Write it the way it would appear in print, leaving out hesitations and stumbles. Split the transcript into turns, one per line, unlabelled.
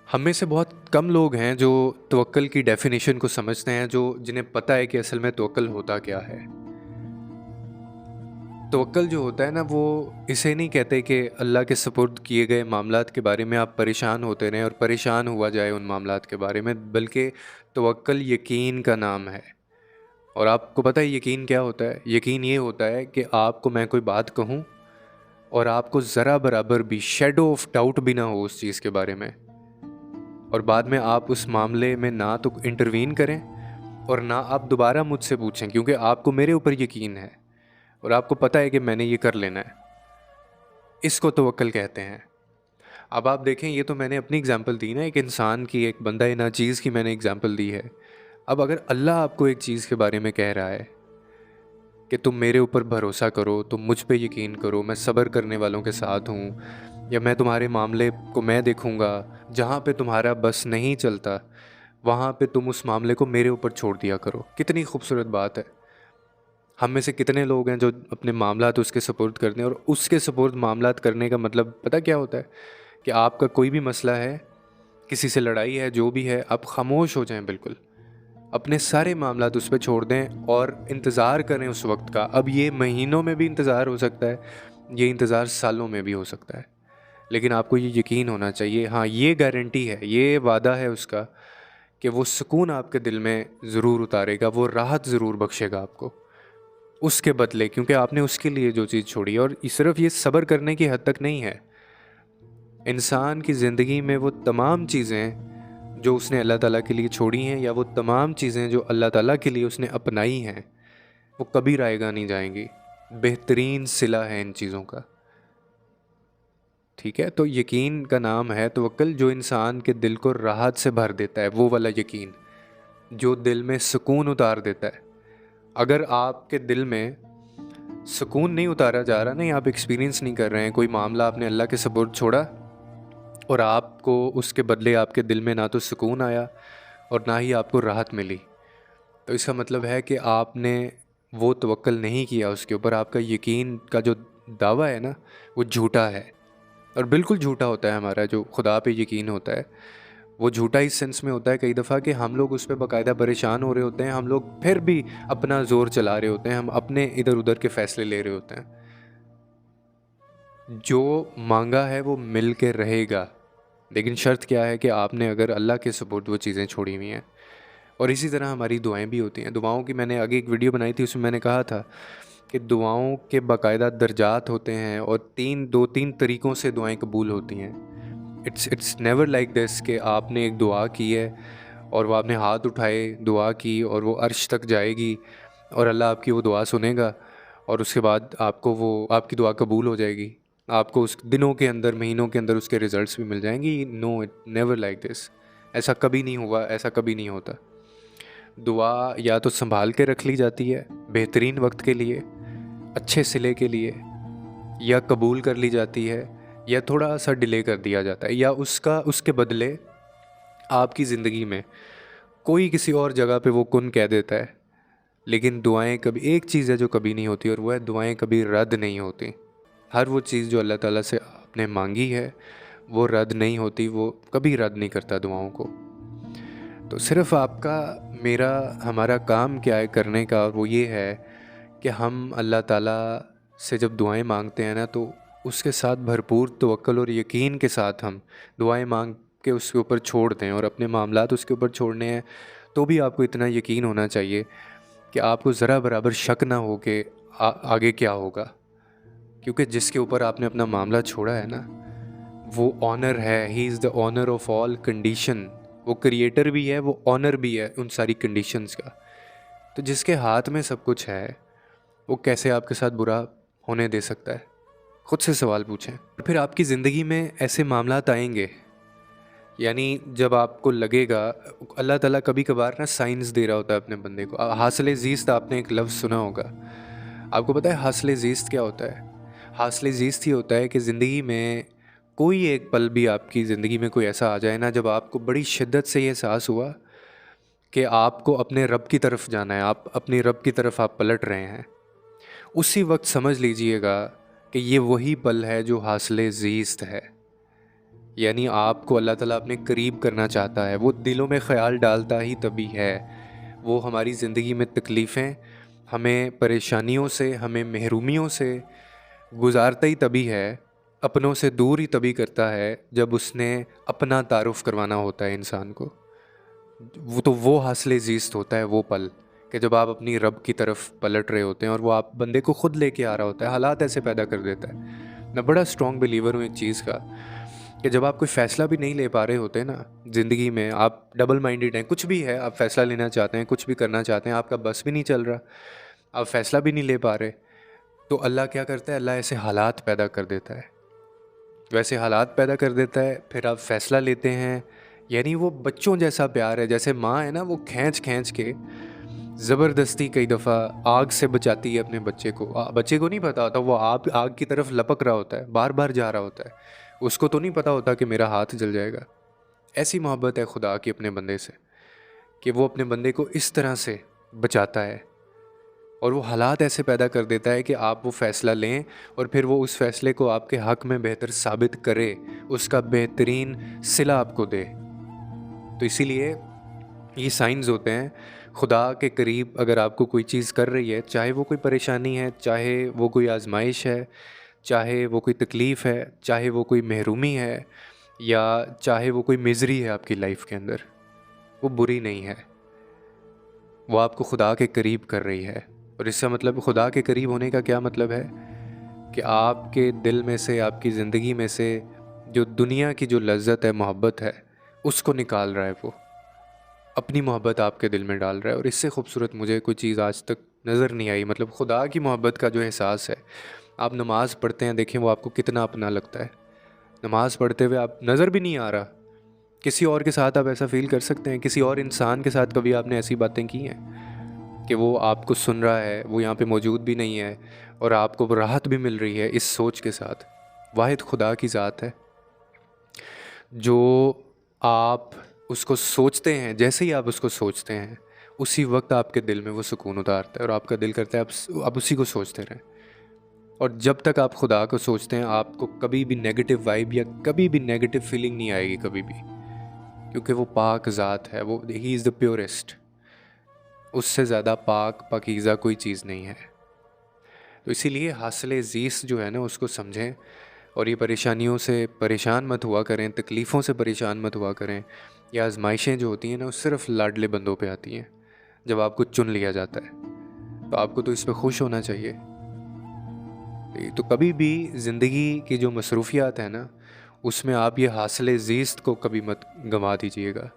हम में से बहुत कम लोग हैं जो तवक्ल की डेफिनेशन को समझते हैं, जो जिन्हें पता है कि असल में तवक्ल होता क्या है। तवक्ल जो होता है ना, वो इसे नहीं कहते कि अल्लाह के सुपुर्द किए गए मामलात के बारे में आप परेशान होते रहें और परेशान हुआ जाए उन मामलात के बारे में, बल्कि तवक्ल यकीन का नाम है। और आपको पता है यकीन क्या होता है? यकीन ये होता है कि आपको मैं कोई बात कहूँ और आपको ज़रा बराबर भी शेडो ऑफ डाउट भी ना हो उस चीज़ के बारे में, और बाद में आप उस मामले में ना तो इंटरवीन करें और ना आप दोबारा मुझसे पूछें, क्योंकि आपको मेरे ऊपर यकीन है और आपको पता है कि मैंने ये कर लेना है। इसको तवक्ल कहते हैं। अब आप देखें, ये तो मैंने अपनी एग्जांपल दी ना, एक इंसान की, एक बंदा ना चीज़ की मैंने एग्जांपल दी है। अब अगर अल्लाह आपको एक चीज़ के बारे में कह रहा है कि तुम मेरे ऊपर भरोसा करो, तुम मुझ पे यकीन करो, मैं सब्र करने वालों के साथ हूँ, या मैं तुम्हारे मामले को मैं देखूँगा, जहाँ पे तुम्हारा बस नहीं चलता वहाँ पे तुम उस मामले को मेरे ऊपर छोड़ दिया करो। कितनी खूबसूरत बात है। हम में से कितने लोग हैं जो अपने मामलात उसके सुपुर्द करते हैं, और उसके सुपुर्द मामलात करने का मतलब पता क्या होता है? कि आपका कोई भी मसला है, किसी से लड़ाई है, जो भी है, आप खामोश हो जाएं बिल्कुल। अपने सारे मामलात उस पे छोड़ दें और इंतज़ार करें उस वक्त का। अब ये महीनों में भी इंतज़ार हो सकता है, ये इंतज़ार सालों में भी हो सकता है, लेकिन आपको ये यकीन होना चाहिए, हाँ ये गारंटी है, ये वादा है उसका, कि वो सुकून आपके दिल में ज़रूर उतारेगा, वो राहत ज़रूर बख्शेगा आपको उसके बदले, क्योंकि आपने उसके लिए जो चीज़ छोड़ी। और सिर्फ ये सब्र करने की हद तक नहीं है। इंसान की ज़िंदगी में वो तमाम चीज़ें जो उसने अल्लाह ताला के लिए छोड़ी हैं, या वो तमाम चीज़ें जो अल्लाह ताला के लिए उसने अपनाई हैं, वो कभी रायगा नहीं जाएंगी। बेहतरीन सिला है इन चीज़ों का। ठीक है, तो यकीन का नाम है तवक्ल, जो इंसान के दिल को राहत से भर देता है, वो वाला यकीन जो दिल में सुकून उतार देता है। अगर आपके दिल में सुकून नहीं उतारा जा रहा, नहीं आप एक्सपीरियंस नहीं कर रहे हैं, कोई मामला आपने अल्लाह के सपुर्द छोड़ा और आपको उसके बदले आपके दिल में ना तो सुकून आया और ना ही आपको राहत मिली, तो इसका मतलब है कि आपने वो तवक्ल नहीं किया उसके ऊपर। आपका यकीन का जो दावा है ना, वो झूठा है। और बिल्कुल झूठा होता है हमारा जो खुदा पे यकीन होता है, वो झूठा इस सेंस में होता है कई दफ़ा कि हम लोग उस पर बाकायदा परेशान हो रहे होते हैं, हम लोग फिर भी अपना ज़ोर चला रहे होते हैं, हम अपने इधर उधर के फ़ैसले ले रहे होते हैं। जो मांगा है वो मिल के रहेगा, लेकिन शर्त क्या है कि आपने अगर अल्लाह के सुपुर्द वो चीज़ें छोड़ी हुई हैं। और इसी तरह हमारी दुआएं भी होती हैं। दुआओं की मैंने आगे एक वीडियो बनाई थी, उसमें मैंने कहा था कि दुआओं के बाकायदा दर्जात होते हैं और दो तीन तरीक़ों से दुआएं कबूल होती हैं। इट्स नेवर लाइक दिस कि आपने एक दुआ की है और वो आपने हाथ उठाए, दुआ की और वो अर्श तक जाएगी और अल्लाह आपकी वो दुआ सुनेगा और उसके बाद आपको वो आपकी दुआ कबूल हो जाएगी। आपको उस दिनों के अंदर, महीनों के अंदर उसके रिज़ल्ट्स भी मिल जाएंगी। No, it never like this. ऐसा कभी नहीं हुआ, ऐसा कभी नहीं होता। दुआ या तो संभाल के रख ली जाती है बेहतरीन वक्त के लिए, अच्छे सिले के लिए, या कबूल कर ली जाती है, या थोड़ा सा डिले कर दिया जाता है, या उसके बदले आपकी ज़िंदगी में कोई किसी और जगह पे वो कुन कह देता है। लेकिन दुआएं कभी, एक चीज़ है जो कभी नहीं होती, और वो है दुआएं कभी रद्द नहीं होती। हर वो चीज़ जो अल्लाह ताला से आपने मांगी है वो रद्द नहीं होती, वो कभी रद्द नहीं करता दुआओं को। तो सिर्फ़ आपका, मेरा, हमारा काम क्या है करने का, और वो ये है कि हम अल्लाह ताला से जब दुआएं मांगते हैं ना, तो उसके साथ भरपूर तवक्ल और यकीन के साथ हम दुआएं मांग के उसके ऊपर छोड़ दें, और अपने मामलात उसके ऊपर छोड़ने हैं तो भी आपको इतना यकीन होना चाहिए कि आपको ज़रा बराबर शक ना हो कि आगे क्या होगा। क्योंकि जिसके ऊपर आपने अपना मामला छोड़ा है ना, वो ऑनर है, he is the owner of all condition. वो क्रिएटर भी है, वो ऑनर भी है उन सारी कंडीशंस का। तो जिसके हाथ में सब कुछ है, वो कैसे आपके साथ बुरा होने दे सकता है? खुद से सवाल पूछें। फिर आपकी ज़िंदगी में ऐसे मामलात आएंगे, यानी जब आपको लगेगा, अल्लाह ताला कभी कभार ना साइंस दे रहा होता है अपने बंदे को। हासिल ज़ीस्त, आपने एक लफ्ज़ सुना होगा। आपको पता है हासिल ज़ीस्त क्या होता है? हासिल ज़ीस्त ही होता है कि ज़िंदगी में कोई एक पल भी आपकी ज़िंदगी में कोई ऐसा आ जाए ना, जब आपको बड़ी शिद्दत से ये एहसास हुआ कि आपको अपने रब की तरफ जाना है, आप अपनी रब की तरफ आप पलट रहे हैं। उसी वक्त समझ लीजिएगा कि ये वही पल है जो हासिल ज़ीस्त है। यानी आपको अल्लाह ताला अपने करीब करना चाहता है, वो दिलों में ख़्याल डालता ही तभी है। वो हमारी ज़िंदगी में तकलीफ़ें, हमें परेशानियों से, हमें महरूमियों से गुज़ारता ही तभी है, अपनों से दूर ही तभी करता है जब उसने अपना तारुफ़ करवाना होता है इंसान को। वो हासिल ज़ीस्त होता है वो पल, कि जब आप अपनी रब की तरफ पलट रहे होते हैं और वो आप बंदे को खुद लेके आ रहा होता है, हालात ऐसे पैदा कर देता है। मैं बड़ा स्ट्रॉन्ग बिलीवर हूँ एक चीज़ का, कि जब आप कोई फ़ैसला भी नहीं ले पा रहे होते ना ज़िंदगी में, आप डबल माइंडेड हैं, कुछ भी है, आप फ़ैसला लेना चाहते हैं, कुछ भी करना चाहते हैं, आपका बस भी नहीं चल रहा, आप फ़ैसला भी नहीं ले पा रहे, तो अल्लाह क्या करता है? अल्लाह ऐसे हालात पैदा कर देता है। वैसे हालात पैदा कर देता है, फिर आप फ़ैसला लेते हैं। यानी वो बच्चों जैसा प्यार है, जैसे माँ है ना, वो खींच खींच के ज़बरदस्ती कई दफ़ा आग से बचाती है अपने बच्चे को। बच्चे को नहीं पता होता वो आग आग की तरफ लपक रहा होता है, बार बार जा रहा होता है, उसको तो नहीं पता होता कि मेरा हाथ जल जाएगा। ऐसी मोहब्बत है खुदा की अपने बंदे से, कि वो अपने बंदे को इस तरह से बचाता है और वो हालात ऐसे पैदा कर देता है कि आप वो फ़ैसला लें और फिर वो उस फ़ैसले को आपके हक़ में बेहतर साबित करे, उसका बेहतरीन सिला आपको दे। तो इसीलिए ये साइंस होते हैं खुदा के करीब। अगर आपको कोई चीज़ कर रही है, चाहे वो कोई परेशानी है, चाहे वो कोई आजमाइश है, चाहे वो कोई तकलीफ़ है, चाहे वो कोई महरूमी है, या चाहे वो कोई मिज़री है आपकी लाइफ के अंदर, वो बुरी नहीं है, वो आपको खुदा के करीब कर रही है। और इसका मतलब खुदा के करीब होने का क्या मतलब है? कि आपके दिल में से, आपकी ज़िंदगी में से जो दुनिया की जो लज्जत है, मोहब्बत है, उसको निकाल रहा है वो, अपनी मोहब्बत आपके दिल में डाल रहा है। और इससे खूबसूरत मुझे कोई चीज़ आज तक नज़र नहीं आई। मतलब खुदा की मोहब्बत का जो एहसास है, आप नमाज़ पढ़ते हैं, देखें वो आपको कितना अपना लगता है। नमाज़ पढ़ते हुए आप नज़र भी नहीं आ रहा, किसी और के साथ आप ऐसा फ़ील कर सकते हैं? किसी और इंसान के साथ कभी आपने ऐसी बातें की हैं कि वो आपको सुन रहा है, वो यहाँ पे मौजूद भी नहीं है और आपको वो राहत भी मिल रही है इस सोच के साथ? वाहिद खुदा की ज़ात है, जो आप उसको सोचते हैं, जैसे ही आप उसको सोचते हैं, उसी वक्त आपके दिल में वो सुकून उतारता है और आपका दिल करता है आप उसी को सोचते रहें। और जब तक आप खुदा को सोचते हैं, आपको कभी भी नेगेटिव वाइब या कभी भी नेगेटिव फीलिंग नहीं आएगी कभी भी, क्योंकि वो पाक ज़ात है, वो ही इज़ द प्योरेस्ट। उससे ज़्यादा पाक पाकीज़ा कोई चीज़ नहीं है। तो इसीलिए हासिल ज़ीस जो है ना, उसको समझें और ये परेशानियों से परेशान मत हुआ करें, तकलीफ़ों से परेशान मत हुआ करें। या आजमाइशें जो होती हैं ना, वो सिर्फ़ लाडले बंदों पे आती हैं, जब आपको चुन लिया जाता है। तो आपको तो इस पे खुश होना चाहिए। तो कभी भी ज़िंदगी की जो मसरूफ़ियात है ना, उसमें आप ये हासिल ज़ीस्त को कभी मत गंवा दीजिएगा।